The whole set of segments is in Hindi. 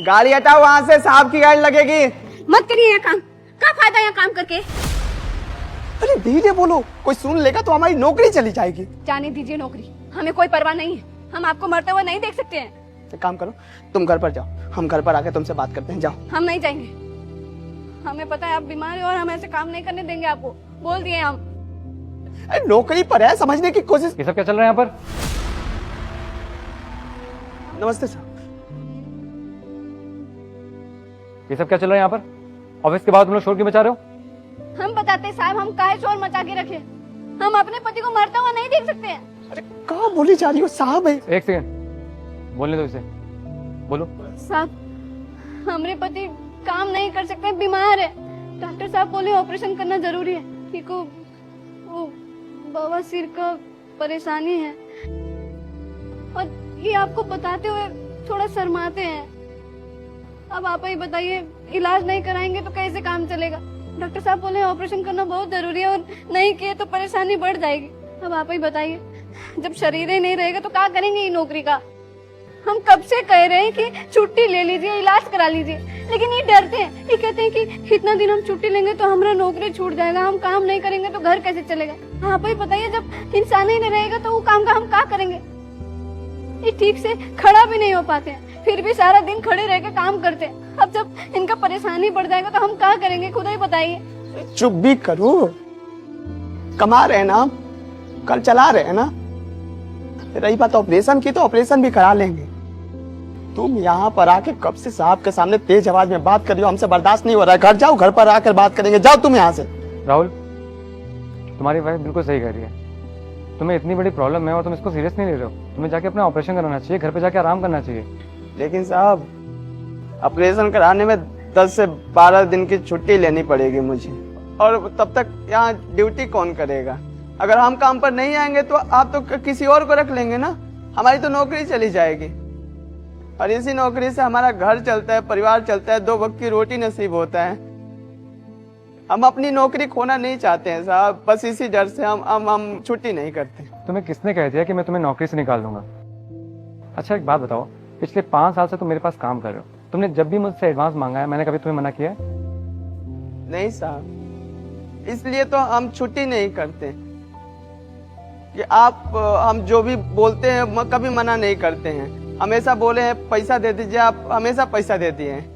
गाड़ी हटाओ वहाँ से, साहब की गाड़ी लगेगी। मत करिए यहाँ काम, क्या फायदा यहाँ काम करके। अरे धीरे बोलो, कोई सुन लेगा तो हमारी नौकरी चली जाएगी। जाने दीजिए नौकरी, हमें कोई परवाह नहीं है। हम आपको मरते हुए नहीं देख सकते हैं। एक काम करो, तुम घर पर जाओ, हम घर पर आके तुमसे बात करते हैं। जाओ। हम नहीं जाएंगे, हमें पता है आप बीमार हैं और हम ऐसे काम नहीं करने देंगे आपको, बोल दिए हम। अरे नौकरी पर है, समझने की कोशिश। ये सब क्या चल रहा है यहाँ पर? नमस्ते सर। ये सब क्या चल रहा है यहाँ पर? ऑफिस के बाद तुम लोग शोर क्यों मचा रहे हो? हम बताते साहब, हम काहे शोर मचा के रखे। हम अपने पति को मरता हुआ नहीं देख सकते हैं। अरे कहाँ बोली जा रही हो साहब है। एक सेकंड, बोलने दो इसे, बोलो। साहब, हमारे पति काम नहीं कर सकते, बीमार है। डॉक्टर साहब बोले ऑपरेशन करना जरूरी है, क्योंकि वो बवासीर का परेशानी है। और ये आपको बताते हुए थोड़ा शर्माते हैं। अब आप ही बताइए, इलाज नहीं कराएंगे तो कैसे काम चलेगा। डॉक्टर साहब बोले ऑपरेशन करना बहुत जरूरी है और नहीं किए तो परेशानी बढ़ जाएगी। अब आप ही बताइए, जब शरीर ही नहीं रहेगा तो क्या करेंगे ये नौकरी का। हम कब से कह रहे हैं कि छुट्टी ले लीजिए, इलाज करा लीजिए, लेकिन ये डरते हैं। ये कहते हैं कि इतना दिन हम छुट्टी लेंगे तो हमारा नौकरी छूट जाएगा, हम काम नहीं करेंगे तो घर कैसे चलेगा। आप ही बताइए, जब इंसान ही नहीं रहेगा तो वो काम का हम क्या करेंगे। ये ठीक से खड़ा भी नहीं हो पाते हैं, फिर भी सारा दिन खड़े रह के काम करते हैं। अब जब इनका परेशानी बढ़ जाएगा तो हम क्या करेंगे, खुद ही बताइए। चुप भी करो, कमा रहे हैं ना, कल चला रहे हैं ना। रही बात ऑपरेशन की, तो ऑपरेशन भी करा लेंगे। तुम यहाँ पर आके कब से साहब के सामने तेज आवाज में बात कर रही हो, हमसे बर्दाश्त नहीं हो रहा है। घर जाओ, घर पर आकर बात करेंगे। जाओ तुम यहाँ से। राहुल, तुम्हारी वाइफ बिल्कुल सही कह रही है। तुम्हें इतनी बड़ी प्रॉब्लम है और तुम इसको सीरियस नहीं ले रहे हो। तुम्हें जाके अपना ऑपरेशन कराना चाहिए, घर पे जाके आराम करना चाहिए। लेकिन साहब, ऑपरेशन कराने में 10 से 12 दिन की छुट्टी लेनी पड़ेगी मुझे, और तब तक यहाँ ड्यूटी कौन करेगा। अगर हम काम पर नहीं आएंगे तो आप तो किसी और को रख लेंगे ना, हमारी तो नौकरी चली जाएगी। और इसी नौकरी से हमारा घर चलता है, परिवार चलता है, 2 वक्त की रोटी नसीब होता है। हम अपनी नौकरी खोना नहीं चाहते हैं साहब, बस इसी डर से हम छुट्टी नहीं करते। तुम्हें किसने कह दिया कि मैं तुम्हें नौकरी से निकाल दूंगा? अच्छा एक बात बताओ, पिछले 5 साल से तुम मेरे पास काम कर रहे हो, तुमने जब भी मुझसे एडवांस मांगा है मैंने कभी तुम्हें मना किया है? नहीं साहब, इसलिए तो हम छुट्टी नहीं करते कि आप हम जो भी बोलते हैं कभी मना नहीं करते हैं। हमेशा बोले हैं पैसा दे दीजिए, आप हमेशा पैसा देती हैं।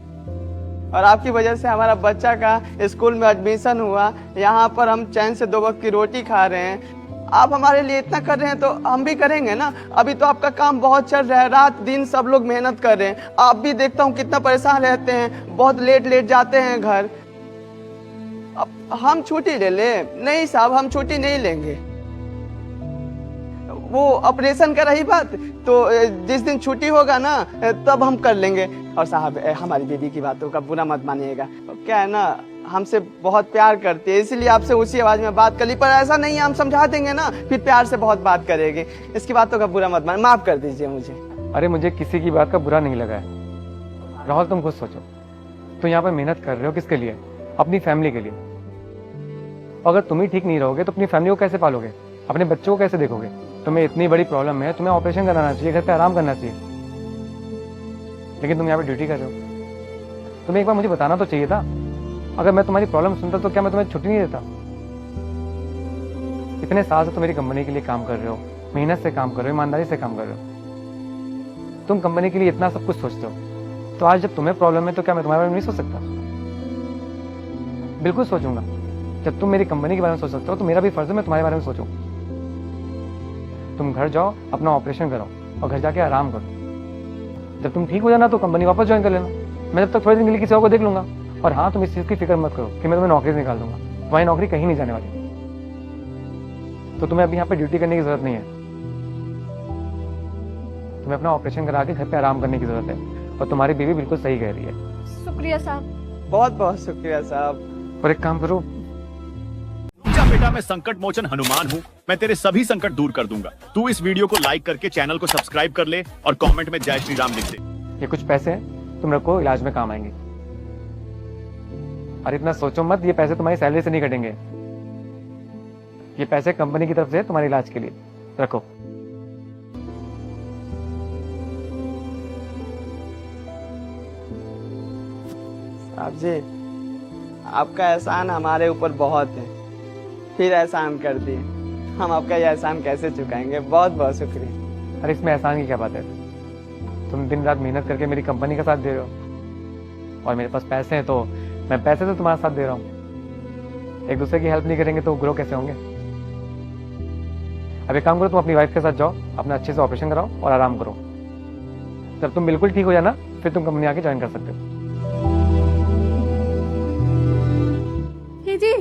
और आपकी वजह से हमारा बच्चा का स्कूल में एडमिशन हुआ, यहाँ पर हम चैन से 2 वक्त की रोटी खा रहे हैं। आप हमारे लिए इतना कर रहे हैं तो हम भी करेंगे ना। अभी तो आपका काम बहुत चल रहा है, रात दिन सब लोग मेहनत कर रहे हैं। आप भी देखता हूँ कितना परेशान रहते हैं, बहुत लेट जाते हैं घर। अब हम छुट्टी ले ले? नहीं साहब, हम छुट्टी नहीं लेंगे। वो ऑपरेशन का रही बात, तो जिस दिन छुट्टी होगा ना तब हम कर लेंगे। और साहब, हमारी बीवी की बातों का बुरा मत मानिएगा। क्या है ना, हमसे बहुत प्यार करती है, इसीलिए आपसे उसी आवाज में बात कर ली। पर ऐसा नहीं है, हम समझा देंगे ना, फिर प्यार से बहुत बात करेगी। इसकी बातों का बुरा मत मान, माफ कर दीजिए मुझे। अरे मुझे किसी की बात का बुरा नहीं लगा है। राहुल, तुम खुद सोचो, तुम यहाँ पर मेहनत कर रहे हो किसके लिए? अपनी फैमिली के लिए। अगर तुम ही ठीक नहीं रहोगे तो अपनी फैमिली को कैसे पालोगे, अपने बच्चों को कैसे देखोगे? तुम्हें इतनी बड़ी प्रॉब्लम है, तुम्हें ऑपरेशन कराना चाहिए, घर पे आराम करना चाहिए, लेकिन तुम यहाँ पे ड्यूटी कर रहे हो। तुम्हें एक बार मुझे बताना तो चाहिए था। अगर मैं तुम्हारी प्रॉब्लम सुनता तो क्या मैं तुम्हें छुट्टी नहीं देता? इतने साल से तुम मेरी कंपनी के लिए काम कर रहे हो, मेहनत से काम कर रहे हो, ईमानदारी से काम कर रहे हो। तुम कंपनी के लिए इतना सब कुछ सोचते हो, तो आज जब तुम्हें प्रॉब्लम है तो क्या मैं तुम्हारे बारे में नहीं सोच सकता? बिल्कुल सोचूंगा। जब तुम मेरी कंपनी के बारे में सोच सकते हो तो मेरा भी फर्ज है मैं तुम्हारे बारे में सोचूं। तुम घर जाओ, अपना ऑपरेशन करो और घर जाके आराम करो। जब तुम ठीक हो जाना तो कंपनी वापस ज्वाइन कर लेना। मैं जब तक थोड़े दिन के लिए किसी और को देख लूंगा। और हाँ, तुम इस चीज की फिक्र मत करो कि मैं तुम्हें नौकरी से निकाल दूंगा। तुम्हारी नौकरी कहीं नहीं जाने वाली, तो तुम्हें अभी यहाँ पे ड्यूटी करने की जरूरत नहीं है। तुम्हें अपना ऑपरेशन करा के घर पे आराम करने की जरूरत है। और तुम्हारी बीवी बिल्कुल सही कह रही है। शुक्रिया साहब। बहुत बहुत शुक्रिया साहब। और एक काम करो, बेटा, मैं संकट मोचन हनुमान हूँ। मैं तेरे सभी संकट दूर कर दूंगा। तू इस वीडियो को लाइक करके चैनल को सब्सक्राइब कर ले और कमेंट में जय श्री राम लिख दे। ये कुछ पैसे हैं, तुम रखो, इलाज में काम आएंगे। और इतना सोचो मत, ये पैसे तुम्हारी सैलरी से नहीं कटेंगे। ये पैसे कंपनी की तरफ से तुम्हारे इलाज के लिए, रखो। साहब जी, आपका एहसान हमारे ऊपर बहुत है, फिर एहसान कर दिए। हम आपका ये एहसान कैसे चुकाएंगे? बहुत बहुत शुक्रिया। अरे इसमें एहसान की क्या बात है? तुम दिन रात मेहनत करके मेरी कंपनी का साथ दे रहे हो और मेरे पास पैसे हैं तो मैं पैसे से तुम्हारा साथ दे रहा हूँ। एक दूसरे की हेल्प नहीं करेंगे तो ग्रो कैसे होंगे? अब एक काम करो, तुम अपनी वाइफ के साथ जाओ, अपना अच्छे से ऑपरेशन कराओ और आराम करो। जब तुम बिल्कुल ठीक हो जाना फिर तुम कंपनी आके ज्वाइन कर सकते हो। हे जी,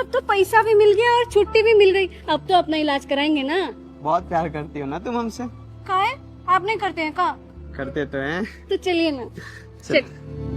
अब तो पैसा भी मिल गया और छुट्टी भी मिल गई। अब तो अपना इलाज कराएंगे ना? बहुत प्यार करती हो ना तुम हमसे? का है? आप नहीं करते हैं का? करते तो हैं। तो चलिए ना। चल।